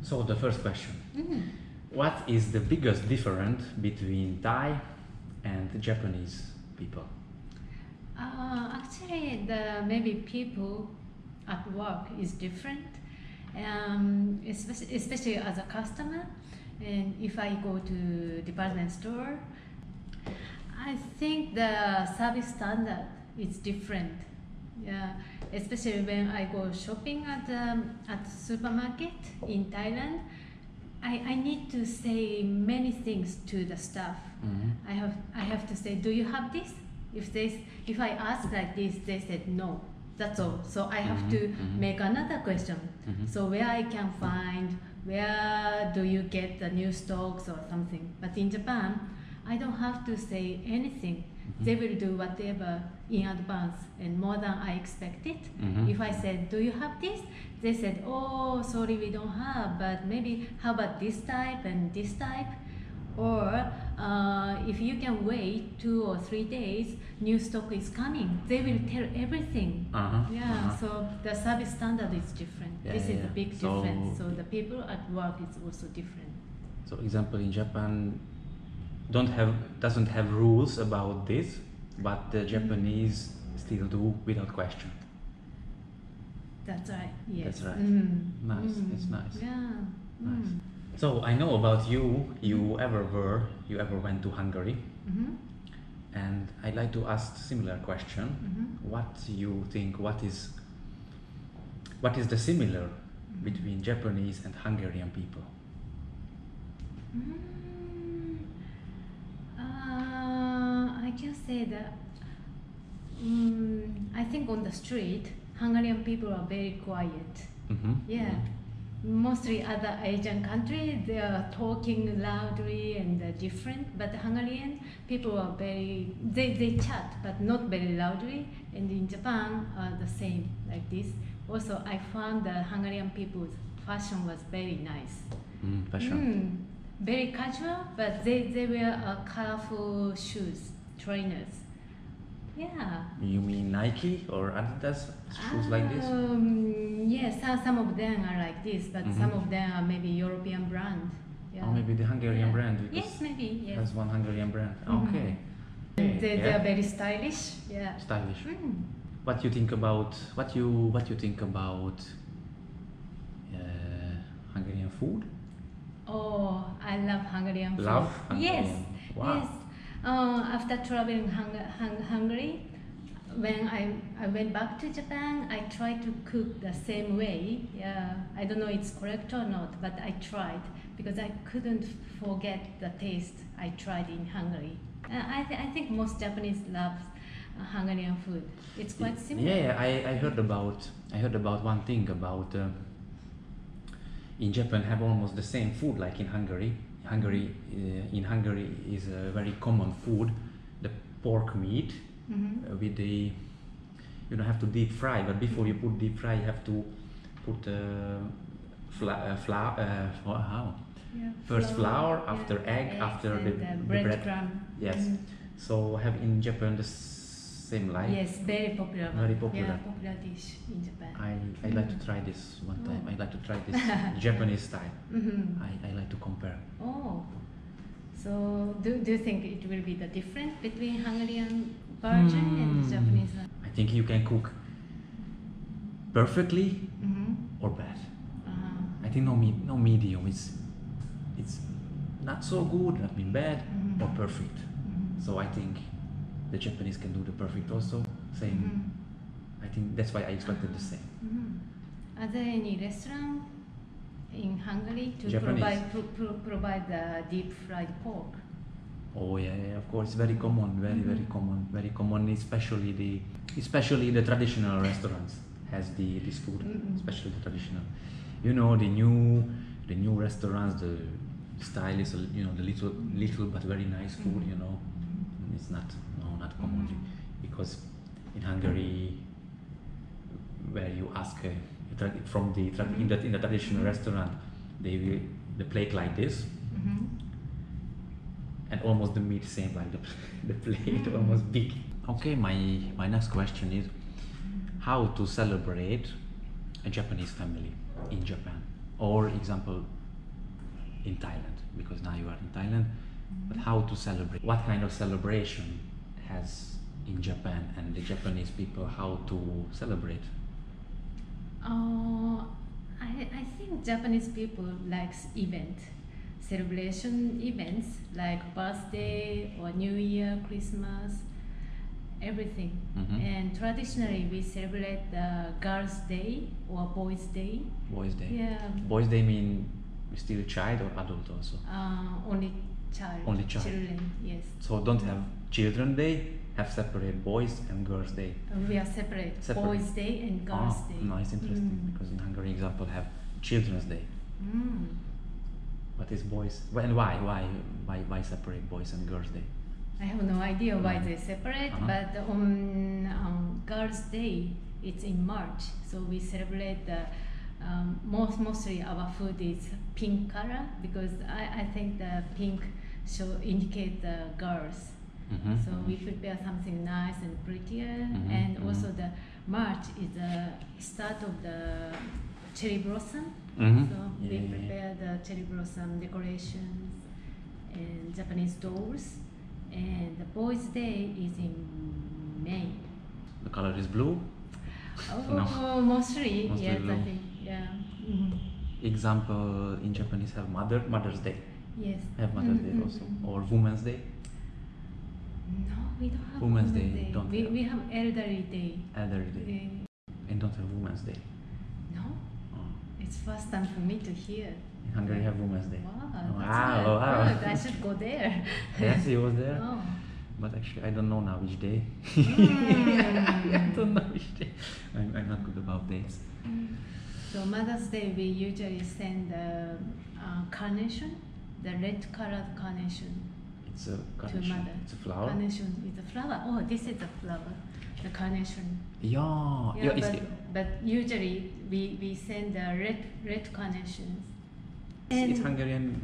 So the first question. What is the biggest difference between Thai and Japanese people? Actually, maybe people at work is different, especially as a customer. And if I go to department store, I think the service standard is different. Yeah, especially when I go shopping at supermarket in Thailand, I need to say many things to the staff. I have to say, do you have this? If I ask like this, they said no. That's all. So I have to make another question. So where I can find, where do you get the new stocks or something? But in Japan, I don't have to say anything. They will do whatever in advance and more than I expected. If I said, do you have this? They said, oh, sorry, we don't have, but maybe how about this type and this type? Or if you can wait 2 or 3 days, new stock is coming. They will tell everything. So the service standard is different. This is a big difference. So the people at work is also different. So example, in Japan doesn't have rules about this, but the Japanese still do without question. That's right. Yes. That's right. Nice. It's nice. Yeah. Nice. So I know about you. You ever went to Hungary? And I'd like to ask similar question. What you think? What is the similar between Japanese and Hungarian people? I can say that I think on the street, Hungarian people are very quiet. Yeah. Mostly other Asian countries, they are talking loudly and different, but Hungarian people are they chat, but not very loudly. And in Japan, the same, like this. Also, I found the Hungarian people's fashion was very nice. Fashion? Very casual, but they wear colorful shoes, trainers. Yeah. You mean Nike or Adidas shoes like this? Yes, some of them are like this, but some of them are maybe European brand. Yeah. Or maybe the Hungarian brand. Yes, maybe. Yes. Has one Hungarian brand. Okay. They are very stylish. Yeah. Stylish. What you think about Hungarian food? Oh, I love Hungarian food. Love Hungarian. Yes. Wow. Yes. After traveling Hungary, when I went back to Japan, I tried to cook the same way. Yeah, I don't know it's correct or not, but I tried because I couldn't forget the taste I tried in Hungary. I think most Japanese love Hungarian food. It's quite similar. Yeah, I heard about one thing about in Japan have almost the same food like in Hungary. In Hungary is a very common food, the pork meat with the, you don't have to deep fry, but before you put deep fry you have to put flour, after egg, after the bread crumb. Yes. So have in Japan the same like. Yes, very popular. Very popular. Yeah, popular dish in Japan. I'd like to try this one time. I'd like to try this Japanese style. I like to compare. Oh, so do you think it will be the difference between Hungarian version and the Japanese one? I think you can cook perfectly or bad. I think no medium. It's not so good, not mean bad, or perfect. So I think the Japanese can do the perfect also. Same. I think that's why I expected the same. Are there any restaurant in Hungary to provide the deep fried pork? Oh yeah, of course, very common, very common. Especially the traditional restaurants has this food, especially the traditional. You know, the new restaurants, the style is the little but very nice food. You know, it's not common because in Hungary, where you ask from in the traditional restaurant, the plate like this, and almost the meat same like the plate almost big. Okay, my next question is how to celebrate a Japanese family in Japan. Or example, in Thailand, because now you are in Thailand, but how to celebrate? What kind of celebration has in Japan and the Japanese people, how to celebrate? I think Japanese people likes celebration events like birthday or New Year, Christmas, everything. And traditionally we celebrate the Girls' Day or Boys' Day. Boys' Day. Yeah. Boys' Day mean still a child or adult also? Only child. Only child. Children, yes. So don't have Children's Day, have separate Boys and Girls' Day. We are separate. Boys' Day and Girls' Day. No, it's interesting because in Hungary, example, have Children's Day. But it's boys. And why separate Boys and Girls' Day? I have no idea why they separate, but on Girls' Day, it's in March, so we celebrate the mostly our food is pink color because I think the pink should indicate the girls. So we prepare something nice and prettier, and also the March is the start of the cherry blossom. So we prepare the cherry blossom decorations and Japanese dolls. And the Boys' Day is in May. The color is blue? No. Mostly yes, blue. I think, yeah. Example, in Japanese have Mother's Day. Yes. Have Mother's Day also. Or Women's Day? No, we don't have Women's Day. Don't we have Elderly Day. Elderly Day. And don't have Women's Day. No? Oh. It's first time for me to hear. In Hungary have Women's Day. Wow, good. I should go there. Yes, he was there. Oh. But actually, I don't know now which day. I don't know which day. I'm not good about dates. So Mother's Day, we usually send carnation, the red colored carnation. It's a carnation. To mother. It's a flower. Carnation is a flower. Oh, this is a flower. The carnation. Yeah. But usually we send the red carnations. It's Hungarian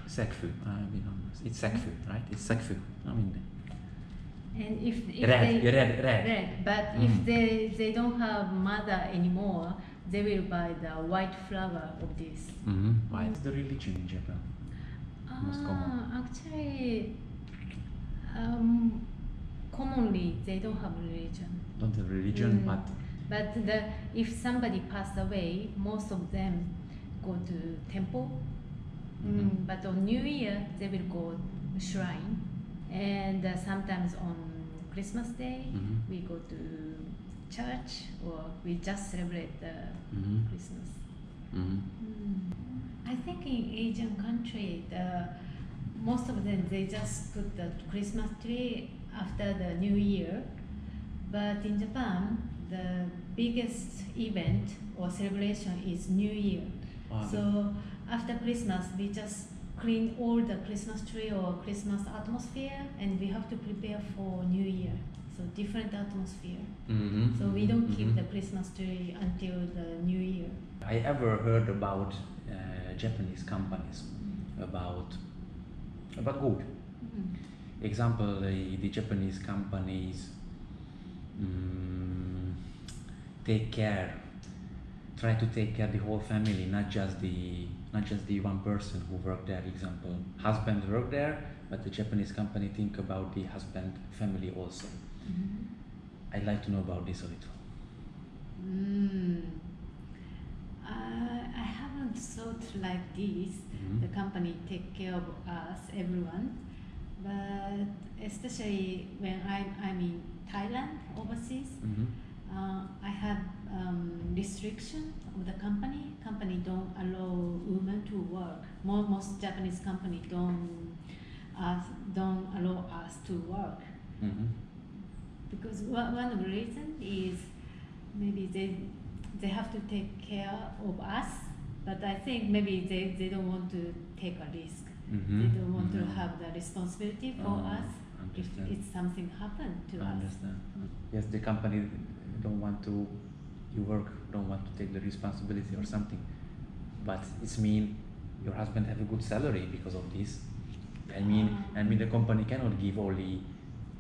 szegfű. It's szegfű, right? It's szegfű. And if red. But if they don't have mother anymore, they will buy the white flower of this. Why? What's the religion in Japan? Most common. Actually, commonly they don't have religion. Don't have religion, but if somebody passed away, most of them go to temple. But on New Year they will go shrine, and sometimes on Christmas Day we go to church, or we just celebrate the Christmas. I think in Asian country, most of them they just put the Christmas tree after the New Year, but in Japan the biggest event or celebration is New Year. So after Christmas we just clean all the Christmas tree or Christmas atmosphere, and we have to prepare for New Year. So different atmosphere. So we don't keep the Christmas tree until the New Year. I ever heard about Japanese companies about good. Example, the Japanese companies try to take care the whole family, not just the one person who worked there. Example, husband worked there, but the Japanese company think about the husband family also. I'd like to know about this a little. I haven't thought like this. The company take care of us, everyone, but especially when I'm in Thailand, overseas, I have restriction of the company. Company don't allow women to work. Most Japanese company don't allow us to work. Because one of the reasons is maybe they have to take care of us, but I think maybe they don't want to take a risk. They don't want to have the responsibility for us if something happened to us. Understand. Yes, the company don't want to take the responsibility or something, but it's mean your husband have a good salary because of this. I mean the company cannot give only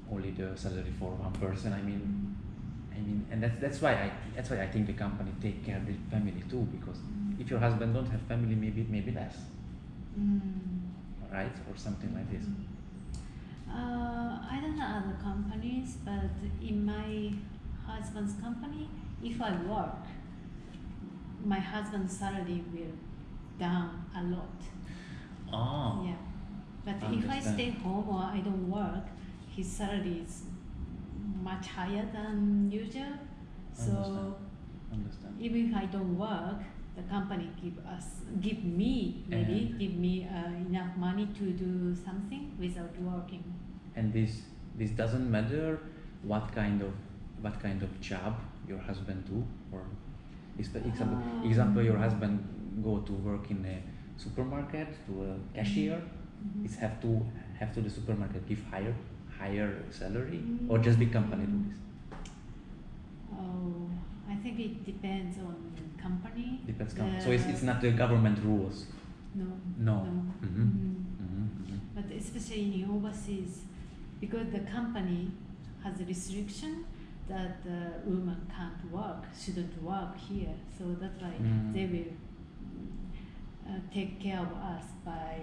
the salary for one person. I mean I mean, and that's why I think the company take care of the family too, because if your husband don't have family, maybe less, right, or something like this. I don't know other companies, but in my husband's company, if I work, my husband's salary will down a lot. Oh. Yeah, but if I stay home or I don't work, his salary is much higher than usual. So Understand. even if I don't work, the company give me enough money to do something without working. And this doesn't matter what kind of job your husband do, or example your husband go to work in a supermarket to a cashier. It's have to the supermarket give higher salary, or just the company do this? Oh, I think it depends on company. Depends company. So it's not the government rules. No. But especially in overseas, because the company has a restriction that the woman shouldn't work here. So that's why they will take care of us by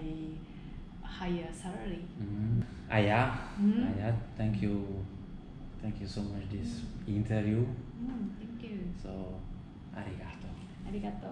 higher salary. Aya, thank you so much this interview. Thank you. So, arigato. Arigato.